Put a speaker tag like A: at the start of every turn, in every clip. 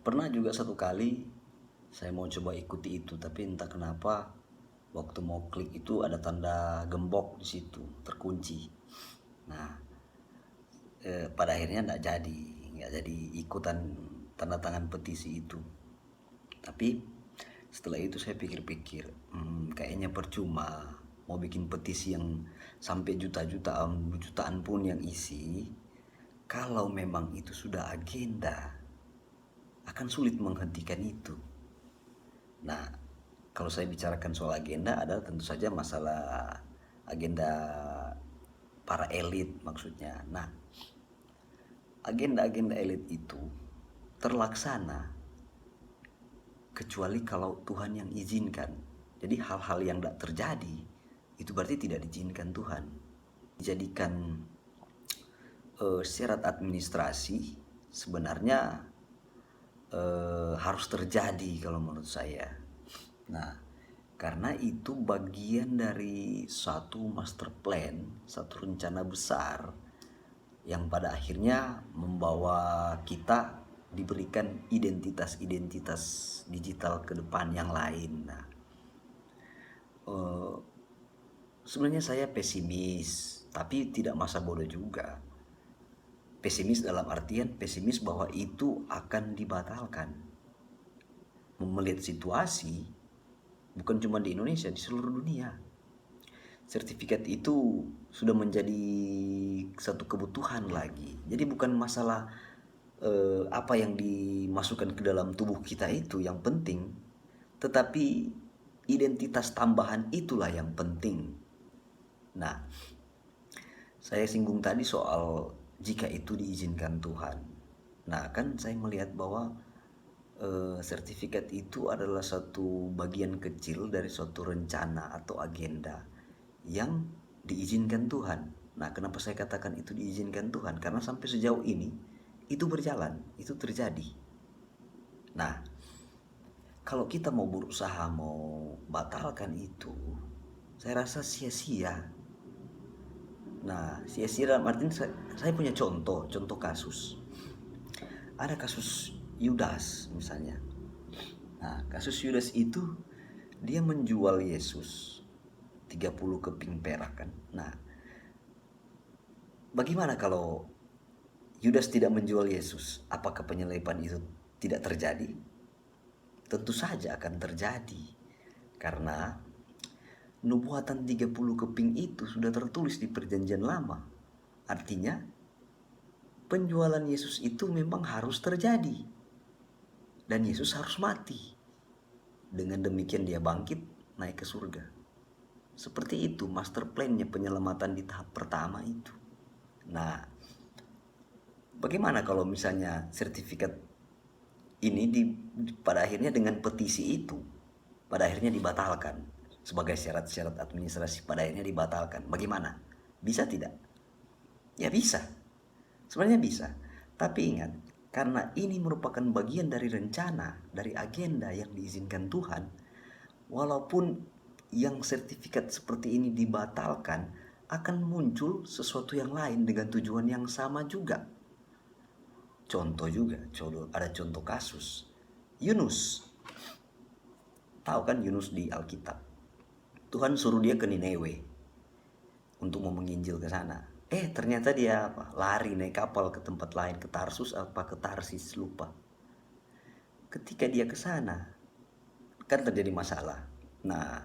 A: Pernah juga satu kali saya mau coba ikuti itu, tapi entah kenapa waktu mau klik itu ada tanda gembok di situ, terkunci. Nah, pada akhirnya nggak jadi ikutan tanda tangan petisi itu. Tapi setelah itu saya pikir-pikir, kayaknya percuma mau bikin petisi yang sampai jutaan pun yang isi. Kalau memang itu sudah agenda, akan sulit menghentikan itu. Nah, kalau saya bicarakan soal agenda adalah tentu saja masalah agenda para elit maksudnya. Nah, agenda-agenda elit itu terlaksana kecuali kalau Tuhan yang izinkan. Jadi hal-hal yang tidak terjadi itu berarti tidak diizinkan Tuhan. Dijadikan syarat administrasi sebenarnya harus terjadi kalau menurut saya. Nah, karena itu bagian dari satu master plan, satu rencana besar yang pada akhirnya membawa kita diberikan identitas-identitas digital ke depan yang lain. Nah, sebenarnya saya pesimis, tapi tidak masa bodoh juga. Pesimis dalam artian pesimis bahwa itu akan dibatalkan. Melihat situasi, bukan cuma di Indonesia, di seluruh dunia. Sertifikat itu sudah menjadi satu kebutuhan lagi. Jadi bukan masalah apa yang dimasukkan ke dalam tubuh kita itu yang penting, tetapi identitas tambahan itulah yang penting. Nah, saya singgung tadi soal jika itu diizinkan Tuhan. Nah, kan saya melihat bahwa sertifikat itu adalah satu bagian kecil dari suatu rencana atau agenda yang diizinkan Tuhan. Nah, kenapa saya katakan itu diizinkan Tuhan? Karena sampai sejauh ini itu berjalan, itu terjadi. Nah, kalau kita mau berusaha mau batalkan itu, saya rasa sia-sia. Nah, sia-sia dalam artian saya punya contoh kasus. Ada kasus Yudas misalnya. Nah, kasus Yudas itu dia menjual Yesus 30 keping perak kan. Nah, bagaimana kalau Yudas tidak menjual Yesus? Apakah penyelipan itu tidak terjadi? Tentu saja akan terjadi. Karena nubuatan 30 keping itu sudah tertulis di perjanjian lama. Artinya penjualan Yesus itu memang harus terjadi. Dan Yesus harus mati. Dengan demikian dia bangkit naik ke surga. Seperti itu master plan-nya penyelamatan di tahap pertama itu. Nah, bagaimana kalau misalnya sertifikat ini pada akhirnya dengan petisi itu pada akhirnya dibatalkan sebagai syarat-syarat administrasi, pada akhirnya dibatalkan? Bagaimana? Bisa tidak? Ya bisa. Sebenarnya bisa. Tapi ingat, karena ini merupakan bagian dari rencana, dari agenda yang diizinkan Tuhan, walaupun yang sertifikat seperti ini dibatalkan, akan muncul sesuatu yang lain dengan tujuan yang sama juga. Contoh juga, ada contoh kasus Yunus. Tahu kan Yunus di Alkitab? Tuhan suruh dia ke Nineveh untuk mau menginjil ke sana. Ternyata dia lari naik kapal ke tempat lain, ke Tarsus ke Tarsis, lupa. Ketika dia ke sana, kan terjadi masalah. Nah,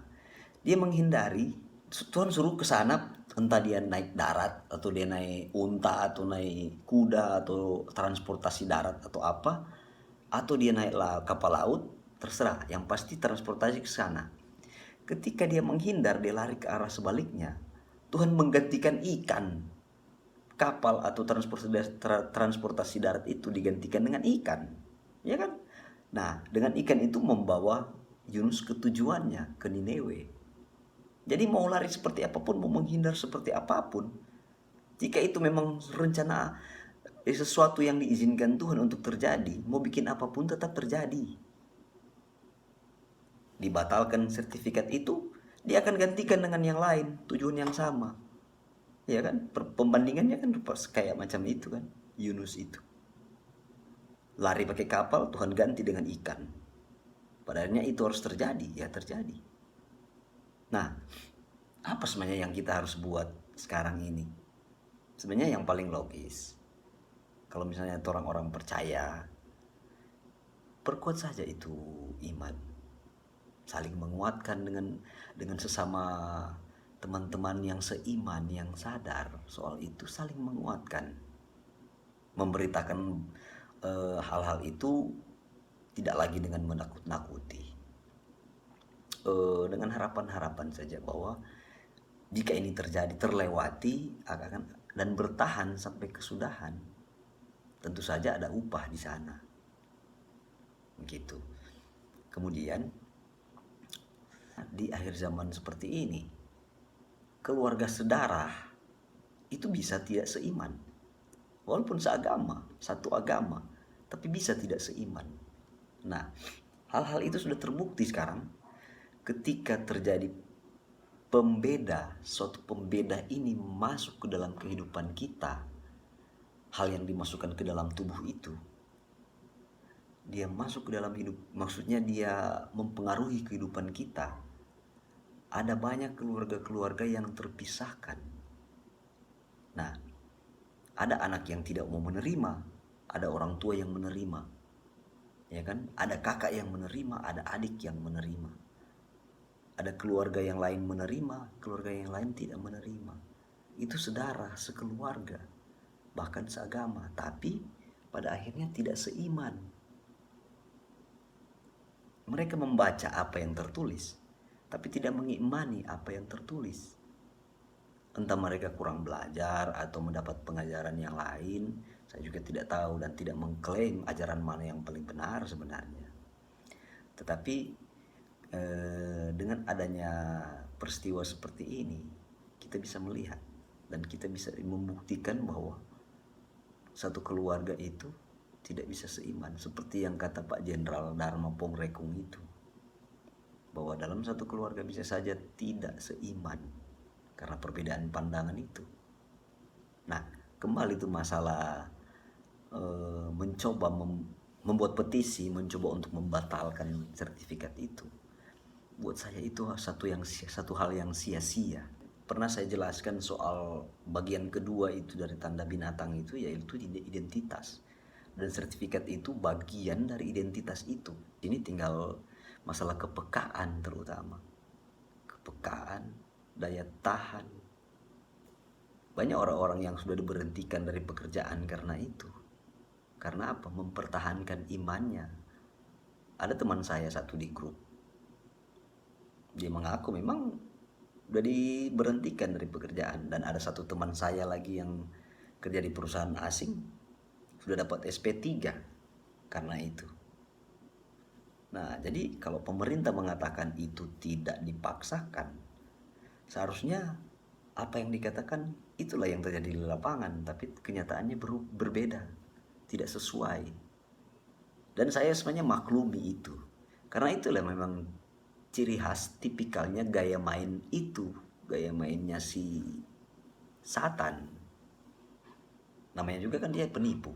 A: dia menghindari. Tuhan suruh ke sana, entah dia naik darat atau dia naik unta atau naik kuda atau transportasi darat atau apa, atau dia naik kapal laut, terserah. Yang pasti transportasi ke sana. Ketika dia menghindar, dia lari ke arah sebaliknya, Tuhan menggantikan ikan. Kapal atau transportasi darat itu digantikan dengan ikan, ya kan? Nah, dengan ikan itu membawa Yunus ke tujuannya, ke Nineveh. Jadi mau lari seperti apapun, mau menghindar seperti apapun, jika itu memang rencana sesuatu yang diizinkan Tuhan untuk terjadi, mau bikin apapun tetap terjadi. Dibatalkan sertifikat itu, dia akan gantikan dengan yang lain, tujuan yang sama. Ya kan, pembandingannya kan kayak macam itu kan, Yunus itu. lari pakai kapal, Tuhan ganti dengan ikan. Pada akhirnya itu harus terjadi, ya terjadi. Nah, apa sebenarnya yang kita harus buat sekarang ini? Sebenarnya yang paling logis, kalau misalnya orang-orang percaya, perkuat saja itu iman, saling menguatkan dengan sesama teman-teman yang seiman, yang sadar soal itu, saling menguatkan, memberitakan hal-hal itu tidak lagi dengan menakut-nakuti, dengan harapan-harapan saja bahwa jika ini terjadi, terlewati akan dan bertahan sampai kesudahan, tentu saja ada upah di sana. Begitu. Kemudian di akhir zaman seperti ini, keluarga sedarah itu bisa tidak seiman. Walaupun seagama, satu agama, tapi bisa tidak seiman. Nah, hal-hal itu sudah terbukti sekarang ketika terjadi pembeda, suatu pembeda ini masuk ke dalam kehidupan kita. Hal yang dimasukkan ke dalam tubuh itu, dia masuk ke dalam hidup, maksudnya dia mempengaruhi kehidupan kita. Ada banyak keluarga-keluarga yang terpisahkan. Nah, ada anak yang tidak mau menerima, ada orang tua yang menerima, ya kan? Ada kakak yang menerima, ada adik yang menerima, ada keluarga yang lain menerima, keluarga yang lain tidak menerima. Itu saudara, sekeluarga, bahkan seagama, tapi pada akhirnya tidak seiman. Mereka membaca apa yang tertulis, tapi tidak mengimani apa yang tertulis. Entah mereka kurang belajar atau mendapat pengajaran yang lain, saya juga tidak tahu dan tidak mengklaim ajaran mana yang paling benar sebenarnya. Tetapi dengan adanya peristiwa seperti ini, kita bisa melihat dan kita bisa membuktikan bahwa satu keluarga itu tidak bisa seiman, seperti yang kata Pak Jenderal Dharma Pongrekung itu, bahwa dalam satu keluarga bisa saja tidak seiman karena perbedaan pandangan itu. Nah, kembali itu masalah mencoba membuat petisi, mencoba untuk membatalkan sertifikat itu. Buat saya itu satu hal yang sia-sia. Pernah saya jelaskan soal bagian kedua itu dari tanda binatang itu, yaitu identitas. Dan sertifikat itu bagian dari identitas itu. Ini tinggal masalah kepekaan terutama. Kepekaan, daya tahan. Banyak orang-orang yang sudah diberhentikan dari pekerjaan karena itu. Karena apa? Mempertahankan imannya. Ada teman saya satu di grup, dia mengaku memang udah diberhentikan dari pekerjaan. Dan ada satu teman saya lagi yang kerja di perusahaan asing, sudah dapat SP3 karena itu. Nah, jadi kalau pemerintah mengatakan itu tidak dipaksakan, seharusnya apa yang dikatakan itulah yang terjadi di lapangan, tapi kenyataannya berbeda, tidak sesuai. Dan saya sebenarnya maklumi itu, karena itulah memang ciri khas tipikalnya gaya main itu, gaya mainnya si Satan. Namanya juga kan dia penipu.